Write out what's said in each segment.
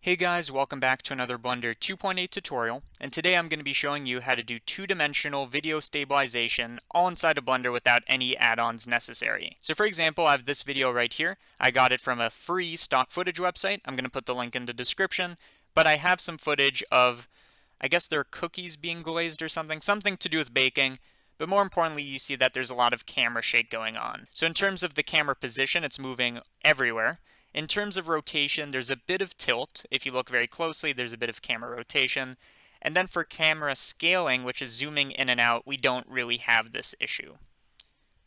Hey guys, welcome back to another Blender 2.8 tutorial, and today I'm going to be showing you how to do two-dimensional video stabilization all inside of Blender without any add-ons necessary. So for example, I have this video right here. I got it from a free stock footage website. I'm going to put the link in the description, but I have some footage of, I guess they're cookies being glazed or something to do with baking. But more importantly, you see that there's a lot of camera shake going on. So in terms of the camera position, it's moving everywhere. In terms of rotation, there's a bit of tilt. If you look very closely, there's a bit of camera rotation. And then for camera scaling, which is zooming in and out, we don't really have this issue.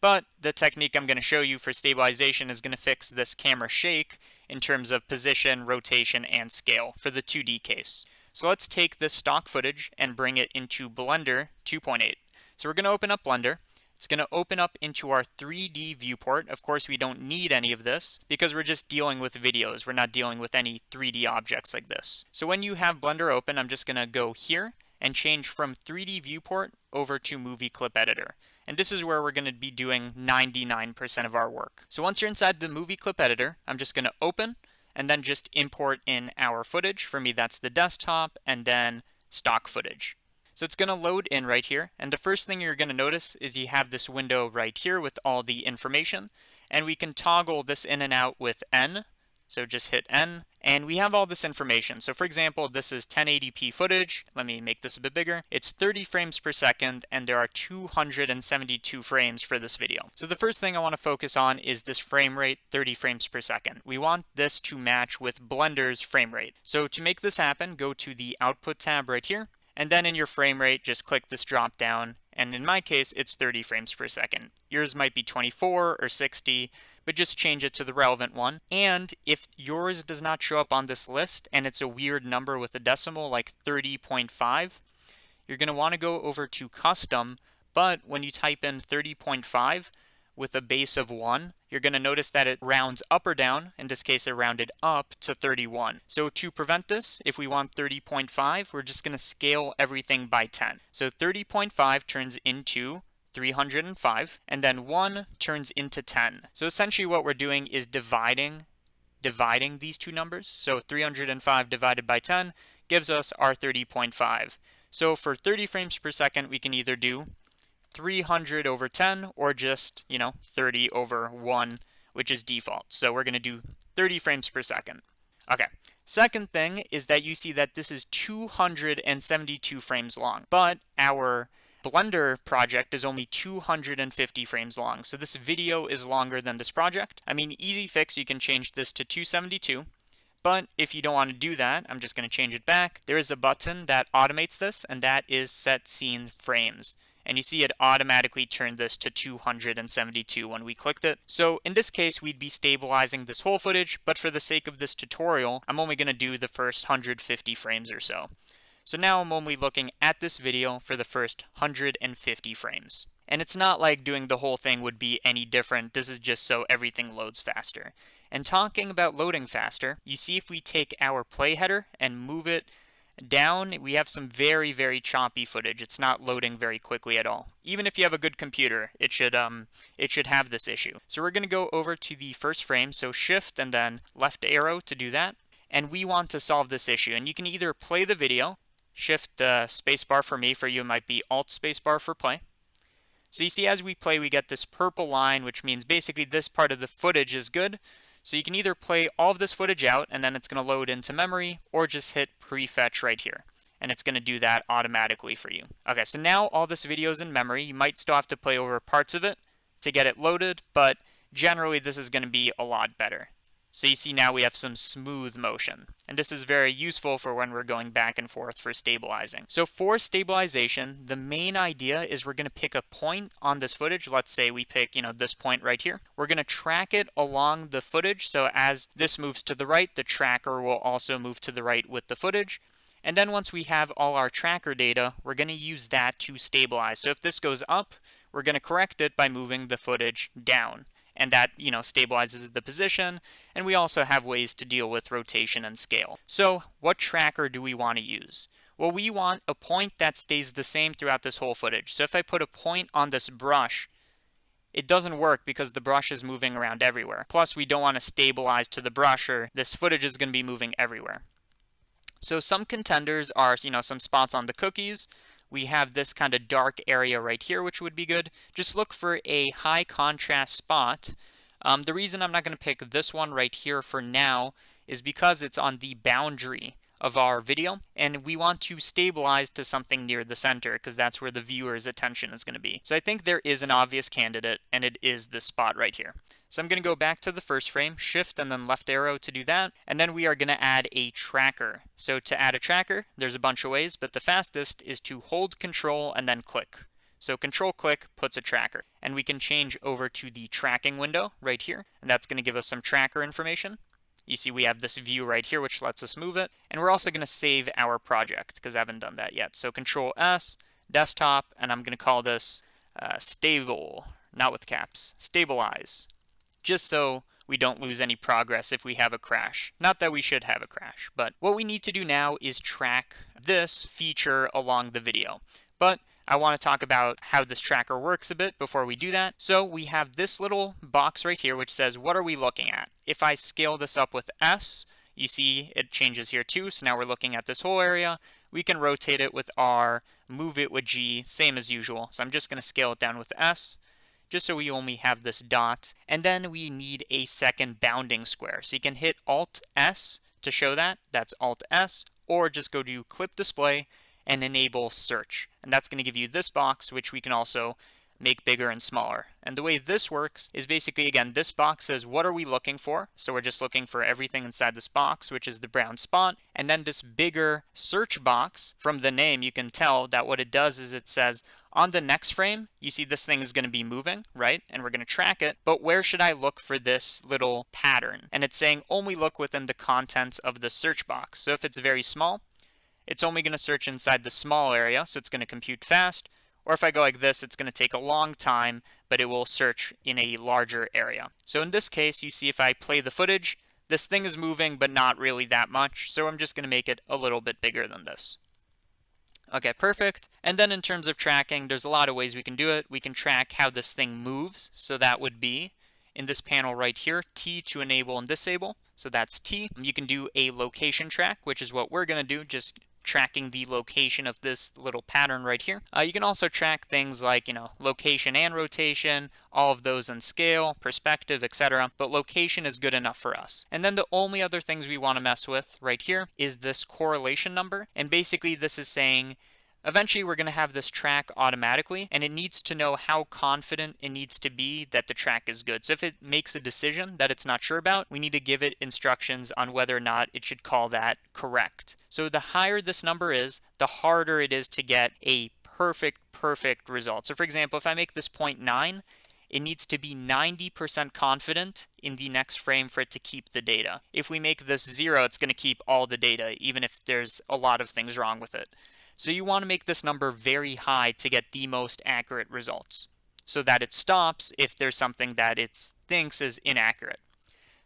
But the technique I'm going to show you for stabilization is going to fix this camera shake in terms of position, rotation, and scale for the 2D case. So let's take this stock footage and bring it into Blender 2.8. So we're going to open up Blender. It's going to open up into our 3D viewport. Of course, we don't need any of this because we're just dealing with videos. We're not dealing with any 3D objects like this. So when you have Blender open, I'm just going to go here and change from 3D viewport over to movie clip editor. And this is where we're going to be doing 99% of our work. So once you're inside the movie clip editor, I'm just going to open and then just import in our footage. For me, that's the desktop and then stock footage. So it's going to load in right here, and the first thing you're going to notice is you have this window right here with all the information, and we can toggle this in and out with N. So just hit N, and we have all this information. So for example, this is 1080p footage. Let me make this a bit bigger. It's 30 frames per second, and there are 272 frames for this video. So the first thing I want to focus on is this frame rate, 30 frames per second. We want this to match with Blender's frame rate. So to make this happen, go to the Output tab right here, and then in your frame rate, just click this drop down. And in my case, it's 30 frames per second. Yours might be 24 or 60, but just change it to the relevant one. And if yours does not show up on this list and it's a weird number with a decimal like 30.5, you're going to want to go over to custom. But when you type in 30.5 with a base of 1, you're going to notice that it rounds up or down. In this case, it rounded up to 31. So to prevent this, if we want 30.5, we're just going to scale everything by 10. So 30.5 turns into 305, and then 1 turns into 10. So essentially what we're doing is dividing these two numbers. So 305 divided by 10 gives us our 30.5. So for 30 frames per second, we can either do 300 over 10 or just, 30 over 1, which is default. So we're going to do 30 frames per second. Okay. Second thing is that you see that this is 272 frames long, but our Blender project is only 250 frames long. So this video is longer than this project. I mean, easy fix, you can change this to 272. But if you don't want to do that, I'm just going to change it back. There is a button that automates this, and that is Set Scene Frames. And you see it automatically turned this to 272 when we clicked it. So in this case, we'd be stabilizing this whole footage, but for the sake of this tutorial, I'm only going to do the first 150 frames or so. So now I'm only looking at this video for the first 150 frames. And it's not like doing the whole thing would be any different. This is just so everything loads faster. And talking about loading faster, you see if we take our play header and move it down, we have some very, very choppy footage. It's not loading very quickly at all. Even if you have a good computer, it should have this issue. So we're going to go over to the first frame, so shift and then left arrow to do that. And we want to solve this issue. And you can either play the video, shift spacebar for me, for you it might be alt spacebar for play. So you see as we play, we get this purple line, which means basically this part of the footage is good. So you can either play all of this footage out and then it's going to load into memory, or just hit prefetch right here. And it's going to do that automatically for you. Okay, so now all this video is in memory. You might still have to play over parts of it to get it loaded, but generally this is going to be a lot better. So you see now we have some smooth motion. And this is very useful for when we're going back and forth for stabilizing. So for stabilization, the main idea is we're going to pick a point on this footage. Let's say we pick, this point right here. We're going to track it along the footage. So as this moves to the right, the tracker will also move to the right with the footage. And then once we have all our tracker data, we're going to use that to stabilize. So if this goes up, we're going to correct it by moving the footage down. And that, stabilizes the position. And we also have ways to deal with rotation and scale. So what tracker do we want to use? Well, we want a point that stays the same throughout this whole footage. So if I put a point on this brush, it doesn't work because the brush is moving around everywhere. Plus, we don't want to stabilize to the brush or this footage is going to be moving everywhere. So some contenders are, some spots on the cookies. We have this kind of dark area right here, which would be good. Just look for a high contrast spot. The reason I'm not going to pick this one right here for now is because it's on the boundary of our video, and we want to stabilize to something near the center because that's where the viewer's attention is going to be. So I think there is an obvious candidate, and it is this spot right here. So I'm going to go back to the first frame, shift and then left arrow to do that, and then we are going to add a tracker. So to add a tracker, there's a bunch of ways, but the fastest is to hold control and then click. So control click puts a tracker, and we can change over to the tracking window right here, and that's going to give us some tracker information. You see we have this view right here which lets us move it, and we're also going to save our project because I haven't done that yet. So control S, desktop, and I'm going to call this stable, not with caps, stabilize, just so we don't lose any progress if we have a crash. Not that we should have a crash, but what we need to do now is track this feature along the video. But I want to talk about how this tracker works a bit before we do that. So we have this little box right here which says, what are we looking at? If I scale this up with S, you see it changes here too. So now we're looking at this whole area. We can rotate it with R, move it with G, same as usual. So I'm just going to scale it down with S, just so we only have this dot. And then we need a second bounding square. So you can hit Alt S to show that. That's Alt S, or just go to Clip Display and enable search. And that's going to give you this box, which we can also make bigger and smaller. And the way this works is basically, again, this box says, what are we looking for? So we're just looking for everything inside this box, which is the brown spot. And then this bigger search box, from the name, you can tell that what it does is it says, on the next frame, you see this thing is going to be moving, right? And we're going to track it. But where should I look for this little pattern? And it's saying only look within the contents of the search box. So if it's very small, it's only going to search inside the small area, so it's going to compute fast. Or if I go like this, it's going to take a long time, but it will search in a larger area. So in this case, you see if I play the footage, this thing is moving, but not really that much. So I'm just going to make it a little bit bigger than this. Okay, perfect. And then in terms of tracking, there's a lot of ways we can do it. We can track how this thing moves. So that would be in this panel right here, T to enable and disable. So that's T. You can do a location track, which is what we're going to do, just tracking the location of this little pattern right here. You can also track things like, location and rotation, all of those in scale, perspective, etc. But location is good enough for us. And then the only other things we want to mess with right here is this correlation number. And basically this is saying, eventually we're going to have this track automatically, and it needs to know how confident it needs to be that the track is good. So if it makes a decision that it's not sure about, we need to give it instructions on whether or not it should call that correct. So the higher this number is, the harder it is to get a perfect result. So for example, if I make this 0.9, it needs to be 90% confident in the next frame for it to keep the data. If we make this 0, it's going to keep all the data, even if there's a lot of things wrong with it. So you want to make this number very high to get the most accurate results, so that it stops if there's something that it thinks is inaccurate.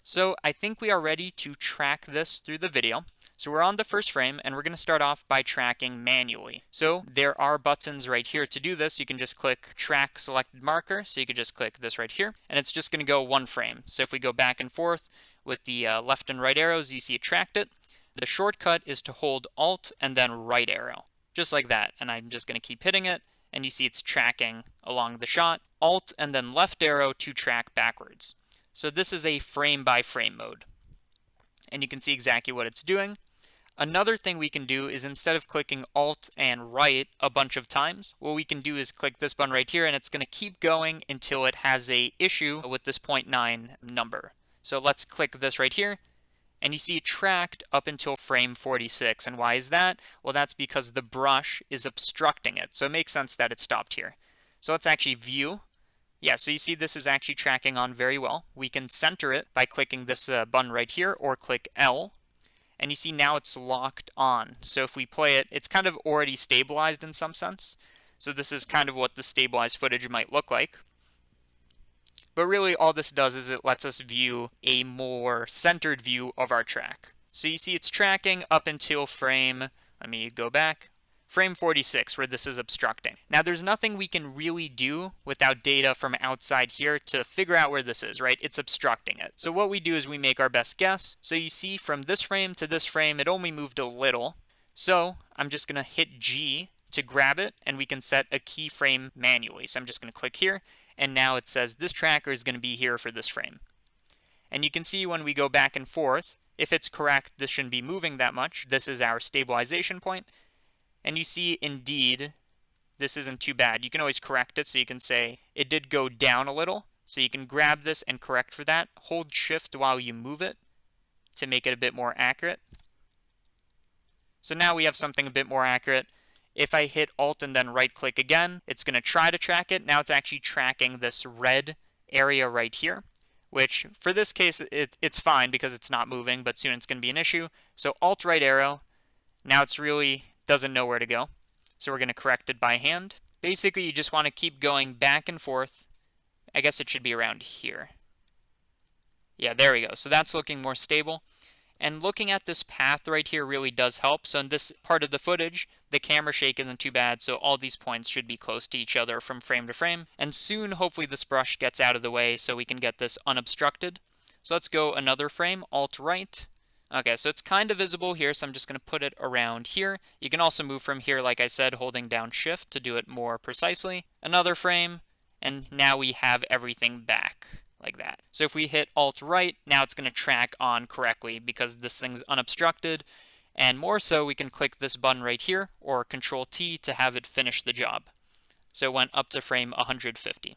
So I think we are ready to track this through the video. So we're on the first frame, and we're going to start off by tracking manually. So there are buttons right here to do this. You can just click track selected marker. So you could just click this right here, and it's just going to go one frame. So if we go back and forth with the left and right arrows, you see it tracked it. The shortcut is to hold Alt and then right arrow, just like that. And I'm just going to keep hitting it, and you see it's tracking along the shot. Alt and then left arrow to track backwards. So this is a frame by frame mode, and you can see exactly what it's doing. Another thing we can do is, instead of clicking Alt and right a bunch of times, what we can do is click this button right here, and it's going to keep going until it has a issue with this 0.9 number. So let's click this right here, and you see it tracked up until frame 46. And why is that? Well, that's because the brush is obstructing it. So it makes sense that it stopped here. So let's actually view. Yeah, so you see this is actually tracking on very well. We can center it by clicking this button right here, or click L. And you see now it's locked on. So if we play it, it's kind of already stabilized in some sense. So this is kind of what the stabilized footage might look like. But really all this does is it lets us view a more centered view of our track. So you see it's tracking up until frame, let me go back, frame 46 where this is obstructing. Now there's nothing we can really do without data from outside here to figure out where this is, right? It's obstructing it. So what we do is we make our best guess. So you see from this frame to this frame, it only moved a little. So I'm just going to hit G to grab it, and we can set a keyframe manually. So I'm just going to click here, and now it says this tracker is going to be here for this frame. And you can see when we go back and forth, if it's correct, this shouldn't be moving that much. This is our stabilization point. And you see, indeed, this isn't too bad. You can always correct it, so you can say it did go down a little. So you can grab this and correct for that. Hold Shift while you move it to make it a bit more accurate. So now we have something a bit more accurate. If I hit Alt and then right-click again, it's going to try to track it. Now it's actually tracking this red area right here, which for this case, it's fine because it's not moving, but soon it's going to be an issue. So Alt-right arrow, now it's really doesn't know where to go. So we're going to correct it by hand. Basically, you just want to keep going back and forth. I guess it should be around here. Yeah, there we go. So that's looking more stable. And looking at this path right here really does help. So in this part of the footage, the camera shake isn't too bad, so all these points should be close to each other from frame to frame. And soon, hopefully, this brush gets out of the way so we can get this unobstructed. So let's go another frame, Alt-right. Okay, so it's kind of visible here, so I'm just going to put it around here. You can also move from here, like I said, holding down Shift to do it more precisely. Another frame, and now we have everything back. Like that. So if we hit Alt-right, now it's going to track on correctly because this thing's unobstructed. And more so, we can click this button right here or Control-T to have it finish the job. So it went up to frame 150.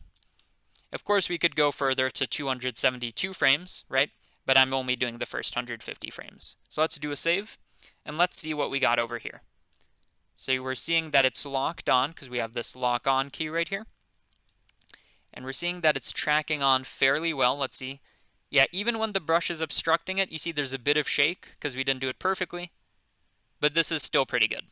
Of course, we could go further to 272 frames, right? But I'm only doing the first 150 frames. So let's do a save, and let's see what we got over here. So we're seeing that it's locked on because we have this lock on key right here. And we're seeing that it's tracking on fairly well. Let's see. Yeah, even when the brush is obstructing it, you see there's a bit of shake because we didn't do it perfectly. But this is still pretty good.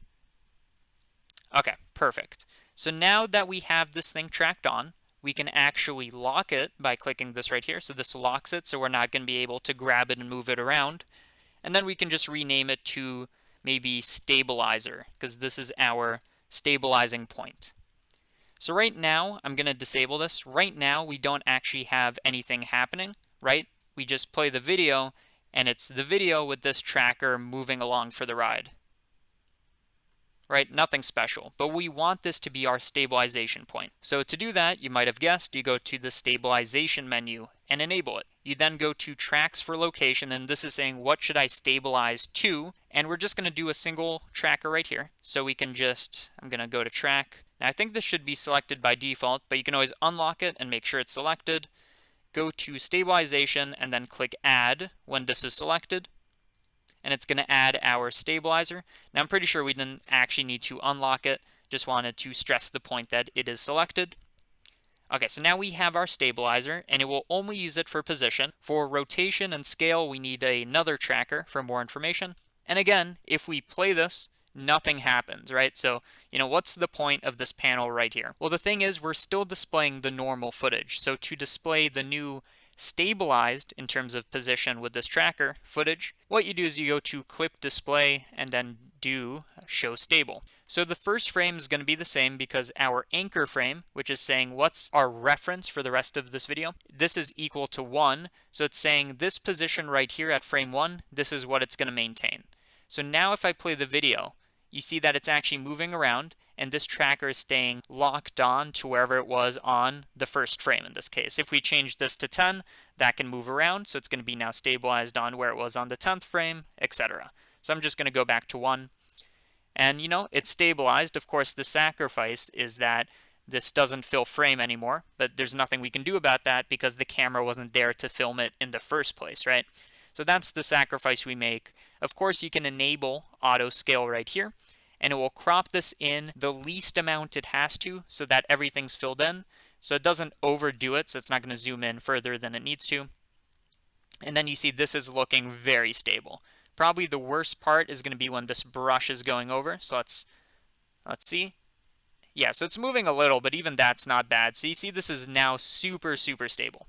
Okay, perfect. So now that we have this thing tracked on, we can actually lock it by clicking this right here. So this locks it, so we're not going to be able to grab it and move it around. And then we can just rename it to maybe stabilizer because this is our stabilizing point. So right now, I'm going to disable this. Right now, we don't actually have anything happening, right? We just play the video, and it's the video with this tracker moving along for the ride. Right? Nothing special. But we want this to be our stabilization point. So to do that, you might have guessed, you go to the Stabilization menu and enable it. You then go to Tracks for Location, and this is saying, what should I stabilize to? And we're just going to do a single tracker right here. So we can just, I'm going to go to Track. Now, I think this should be selected by default, but you can always unlock it and make sure it's selected. Go to Stabilization and then click Add when this is selected. And it's going to add our stabilizer. Now, I'm pretty sure we didn't actually need to unlock it. Just wanted to stress the point that it is selected. Okay, so now we have our stabilizer, and it will only use it for position. For rotation and scale, we need another tracker for more information. And again, if we play this, nothing happens, right? So, what's the point of this panel right here? Well, the thing is, we're still displaying the normal footage. So to display the new stabilized in terms of position with this tracker footage, what you do is you go to Clip Display and then do Show Stable. So the first frame is going to be the same because our anchor frame, which is saying what's our reference for the rest of this video, this is equal to 1. So it's saying this position right here at frame 1, this is what it's going to maintain. So now if I play the video, you see that it's actually moving around, and this tracker is staying locked on to wherever it was on the first frame in this case. If we change this to 10, that can move around, so it's going to be now stabilized on where it was on the 10th frame, etc. So I'm just going to go back to 1. And it's stabilized. Of course, the sacrifice is that this doesn't fill frame anymore, but there's nothing we can do about that because the camera wasn't there to film it in the first place, right? So that's the sacrifice we make. Of course, you can enable auto scale right here, and it will crop this in the least amount it has to so that everything's filled in. So it doesn't overdo it, so it's not going to zoom in further than it needs to. And then you see this is looking very stable. Probably the worst part is going to be when this brush is going over. So let's see. Yeah, so it's moving a little, but even that's not bad. So you see this is now super, super stable.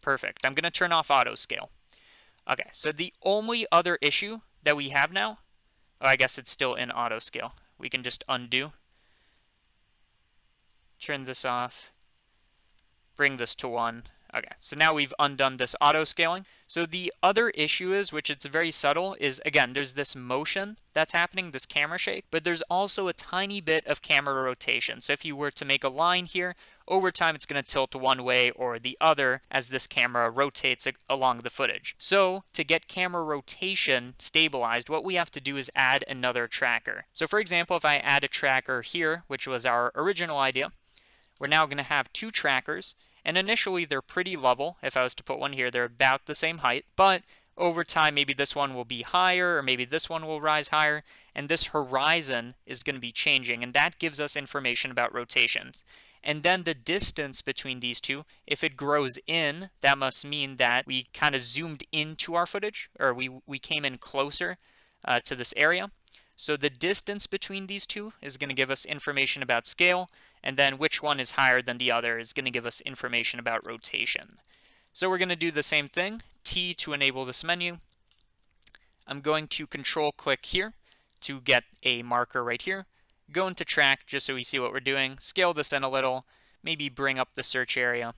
Perfect. I'm going to turn off auto scale. Okay, so the only other issue that we have now, I guess it's still in auto scale. we can just undo, turn this off, bring this to 1. Okay, so now we've undone this auto scaling. So the other issue is, which it's very subtle, is again, there's this motion that's happening, this camera shake, but there's also a tiny bit of camera rotation. So if you were to make a line here, over time it's going to tilt one way or the other as this camera rotates along the footage. So to get camera rotation stabilized, what we have to do is add another tracker. So for example, if I add a tracker here, which was our original idea, we're now going to have 2 trackers. And initially they're pretty level. If I was to put one here, they're about the same height. But over time, maybe this one will be higher, or maybe this one will rise higher. And this horizon is going to be changing. And that gives us information about rotations. And then the distance between these two, if it grows in, that must mean that we kind of zoomed into our footage, or we came in closer to this area. So the distance between these two is going to give us information about scale, and then which one is higher than the other is going to give us information about rotation. So we're going to do the same thing, T to enable this menu. I'm going to control click here to get a marker right here. Go into track just so we see what we're doing, scale this in a little, maybe bring up the search area,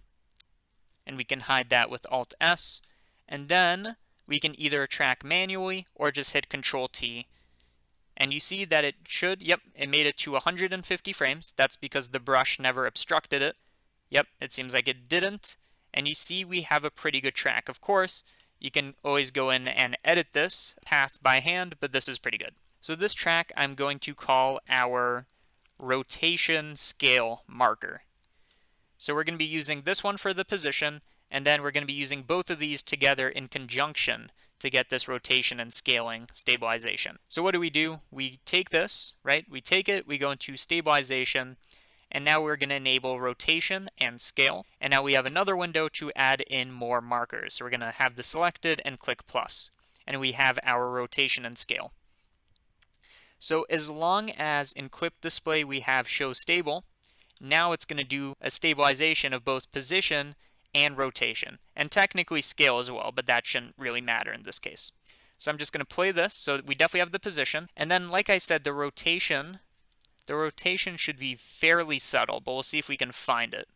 and we can hide that with Alt S. And then we can either track manually or just hit Control T. And you see that it should, yep, it made it to 150 frames. That's because the brush never obstructed it. Yep, it seems like it didn't. And you see we have a pretty good track. Of course, you can always go in and edit this path by hand, but this is pretty good. So this track I'm going to call our rotation scale marker. So we're going to be using this one for the position, and then we're going to be using both of these together in conjunction to get this rotation and scaling stabilization. So what do? We take this, right? We take it, we go into stabilization, and now we're going to enable rotation and scale. And now we have another window to add in more markers. So we're going to have this selected and click plus, and we have our rotation and scale. So as long as in clip display we have show stable, now it's going to do a stabilization of both position and rotation, and technically scale as well, but that shouldn't really matter in this case. So I'm just going to play this, so we definitely have the position, and then like I said, the rotation should be fairly subtle, but we'll see if we can find it.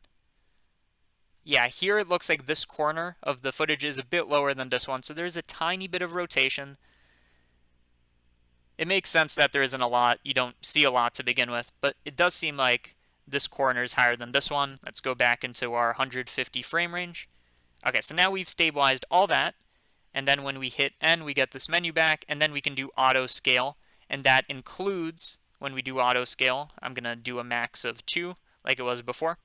Yeah, here it looks like this corner of the footage is a bit lower than this one, so there's a tiny bit of rotation. It makes sense that there isn't a lot, you don't see a lot to begin with, but it does seem like this corner is higher than this one. Let's go back into our 150 frame range. Okay, so now we've stabilized all that, and then when we hit N, we get this menu back, and then we can do auto scale, and that includes, when we do auto scale, I'm going to do a max of 2, like it was before.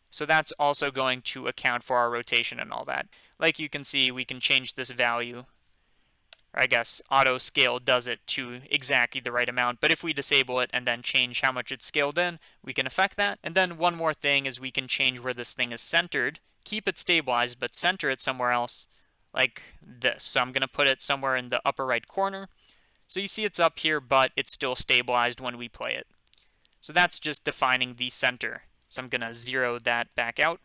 So that's also going to account for our rotation and all that. Like you can see, we can change this value. I guess auto scale does it to exactly the right amount, but if we disable it and then change how much it's scaled in, we can affect that. And then one more thing is we can change where this thing is centered, keep it stabilized, but center it somewhere else like this. So I'm going to put it somewhere in the upper right corner. So you see it's up here, but it's still stabilized when we play it. So that's just defining the center. So I'm going to zero that back out.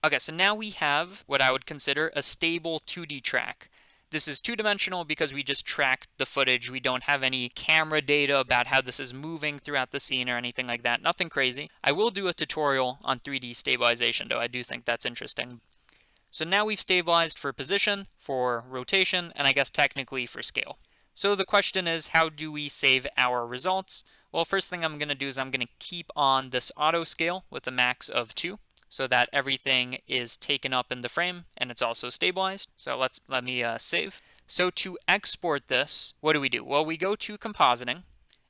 Okay, so now we have what I would consider a stable 2D track. This is two-dimensional because we just tracked the footage. We don't have any camera data about how this is moving throughout the scene or anything like that. Nothing crazy. I will do a tutorial on 3D stabilization, though. I do think that's interesting. So now we've stabilized for position, for rotation, and I guess technically for scale. So the question is, how do we save our results? Well, first thing I'm going to do is I'm going to keep on this auto scale with a max of 2. So that everything is taken up in the frame and it's also stabilized. So let me save. So to export this, what do? Well, we go to Compositing,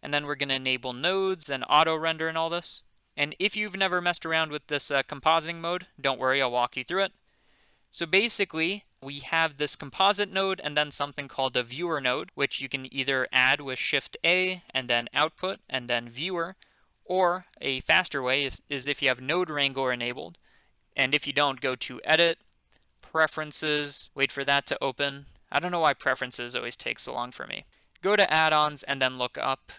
and then we're going to enable nodes and auto render and all this. And if you've never messed around with this compositing mode, don't worry, I'll walk you through it. So basically, we have this composite node and then something called a viewer node, which you can either add with Shift A and then output and then viewer. Or a faster way is if you have Node Wrangler enabled. And if you don't, go to Edit, Preferences, wait for that to open. I don't know why Preferences always take so long for me. Go to Add-ons and then look up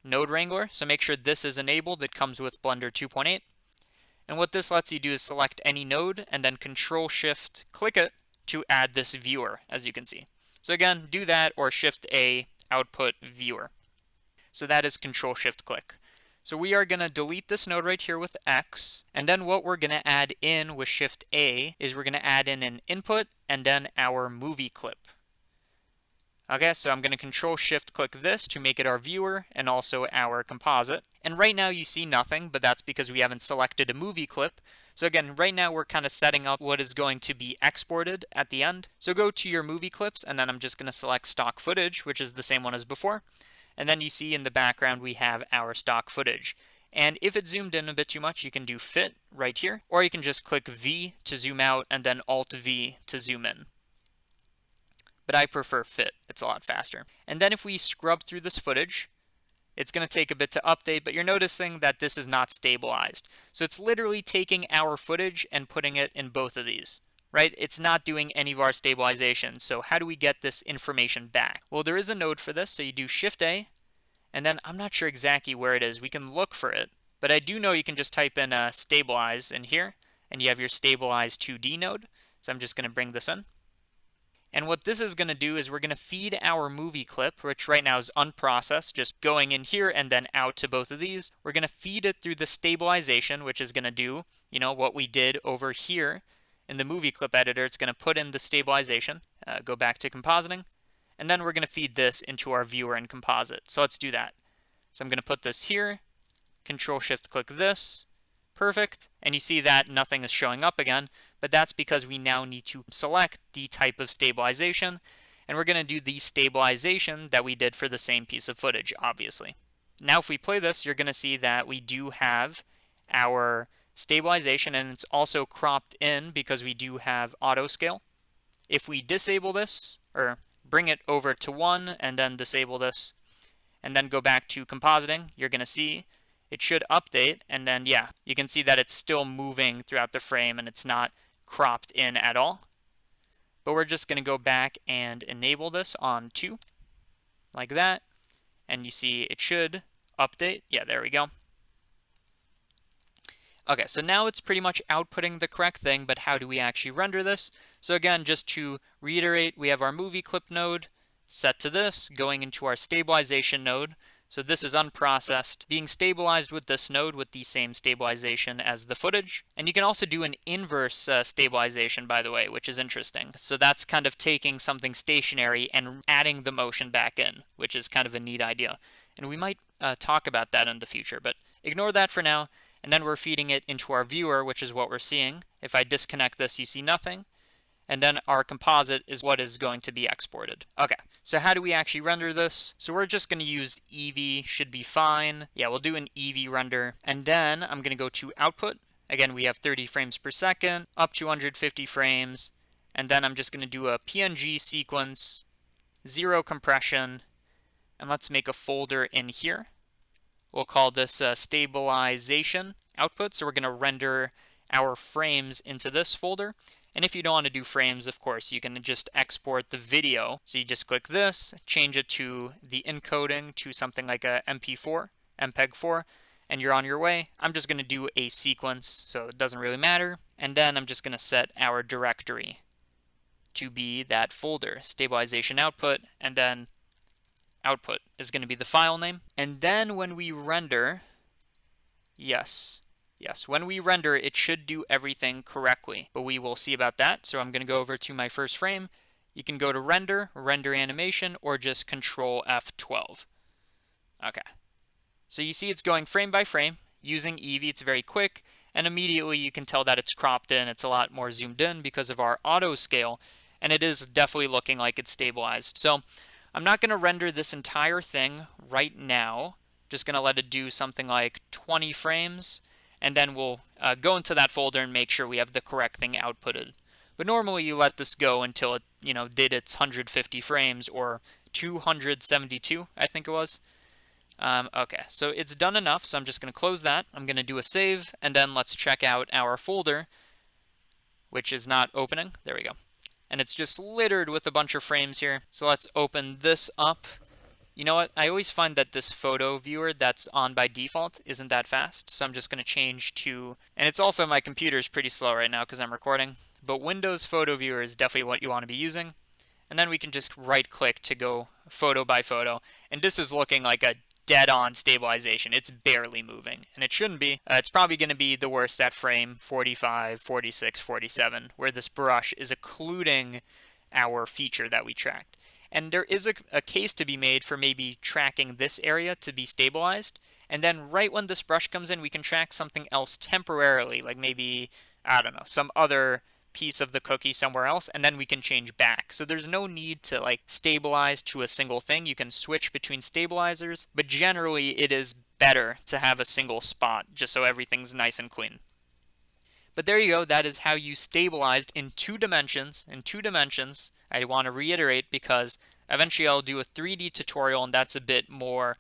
Node Wrangler. So make sure this is enabled. It comes with Blender 2.8. And what this lets you do is select any node and then Control-Shift, click it to add this viewer, as you can see. So again, do that or Shift-A, output viewer. So that is Control-Shift-Click. So we are going to delete this node right here with X, and then what we're going to add in with Shift-A is we're going to add in an input and then our movie clip. Okay, so I'm going to Control-Shift-Click this to make it our viewer and also our composite. And right now you see nothing, but that's because we haven't selected a movie clip. So again, right now we're kind of setting up what is going to be exported at the end. So go to your movie clips, and then I'm just going to select stock footage, which is the same one as before. And then you see in the background we have our stock footage. And if it's zoomed in a bit too much, you can do Fit right here, or you can just click V to zoom out and then Alt V to zoom in. But I prefer Fit, it's a lot faster. And then if we scrub through this footage, it's going to take a bit to update, but you're noticing that this is not stabilized. So it's literally taking our footage and putting it in both of these, right? It's not doing any of our stabilization. So how do we get this information back? Well, there is a node for this, so you do Shift-A, and then I'm not sure exactly where it is. We can look for it, but I do know you can just type in Stabilize in here, and you have your Stabilize 2D node. So I'm just going to bring this in. And what this is going to do is we're going to feed our movie clip, which right now is unprocessed, just going in here and then out to both of these. We're going to feed it through the stabilization, which is going to do, what we did over here in the movie clip editor. It's going to put in the stabilization, go back to compositing, and then we're going to feed this into our viewer and composite. So let's do that. So I'm going to put this here, Control-Shift-Click this. Perfect. And you see that nothing is showing up again, but that's because we now need to select the type of stabilization, and we're going to do the stabilization that we did for the same piece of footage, obviously. Now if we play this, you're going to see that we do have our stabilization, and it's also cropped in because we do have auto scale. If we disable this, or bring it over to 1 and then disable this, and then go back to compositing, you're going to see it should update, and then yeah, you can see that it's still moving throughout the frame and it's not cropped in at all. But we're just going to go back and enable this on 2, like that, and you see it should update. Yeah, there we go. Okay, so now it's pretty much outputting the correct thing, but how do we actually render this? So again, just to reiterate, we have our movie clip node set to this, going into our stabilization node. So this is unprocessed, being stabilized with this node with the same stabilization as the footage. And you can also do an inverse stabilization, by the way, which is interesting. So that's kind of taking something stationary and adding the motion back in, which is kind of a neat idea. And we might talk about that in the future, but ignore that for now. And then we're feeding it into our viewer, which is what we're seeing. If I disconnect this, you see nothing. And then our composite is what is going to be exported. Okay, so how do we actually render this? So we're just going to use Eevee, should be fine. Yeah, we'll do an Eevee render. And then I'm going to go to output. Again, we have 30 frames per second, up to 150 frames. And then I'm just going to do a PNG sequence, 0 compression. And let's make a folder in here. We'll call this stabilization output. So we're going to render our frames into this folder. And if you don't want to do frames, of course, you can just export the video. So you just click this, change it to the encoding to something like a MP4, MPEG-4, and you're on your way. I'm just going to do a sequence, so it doesn't really matter. And then I'm just going to set our directory to be that folder, stabilization output, and then output is going to be the file name. And then when we render, yes, when we render, it should do everything correctly, but we will see about that. So I'm going to go over to my first frame. You can go to render, render animation, or just Control F12. Okay. So you see it's going frame by frame. Using Eevee, it's very quick, and immediately you can tell that it's cropped in. It's a lot more zoomed in because of our auto scale, and it is definitely looking like it's stabilized. So I'm not going to render this entire thing right now. Just going to let it do something like 20 frames. And then we'll go into that folder and make sure we have the correct thing outputted. But normally you let this go until it, did its 150 frames or 272, I think it was. Okay, so it's done enough, so I'm just going to close that. I'm going to do a save, and then let's check out our folder, which is not opening. There we go. And it's just littered with a bunch of frames here. So let's open this up. You know what? I always find that this photo viewer that's on by default isn't that fast, so I'm just going to change to, and it's also, my computer's pretty slow right now because I'm recording, but Windows Photo Viewer is definitely what you want to be using. And then we can just right-click to go photo by photo, and this is looking like a dead on stabilization. It's barely moving, and it shouldn't be. It's probably going to be the worst at frame 45, 46, 47, where this brush is occluding our feature that we tracked. And there is a case to be made for maybe tracking this area to be stabilized, and then right when this brush comes in, we can track something else temporarily, like maybe, I don't know, some other piece of the cookie somewhere else, and then we can change back. So there's no need to like stabilize to a single thing. You can switch between stabilizers, but generally it is better to have a single spot just so everything's nice and clean. But there you go, that is how you stabilized in 2 dimensions. I want to reiterate because eventually I'll do a 3D tutorial, and that's a bit more,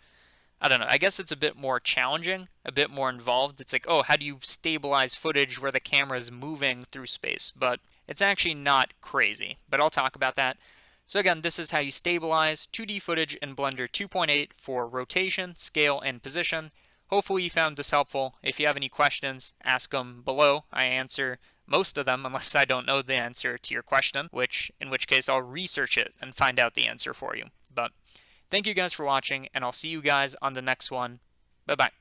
I don't know, I guess it's a bit more challenging, a bit more involved. It's like, oh, how do you stabilize footage where the camera is moving through space? But it's actually not crazy, but I'll talk about that. So again, this is how you stabilize 2D footage in Blender 2.8 for rotation, scale, and position. Hopefully you found this helpful. If you have any questions, ask them below. I answer most of them unless I don't know the answer to your question, in which case I'll research it and find out the answer for you. But thank you guys for watching, and I'll see you guys on the next one. Bye-bye.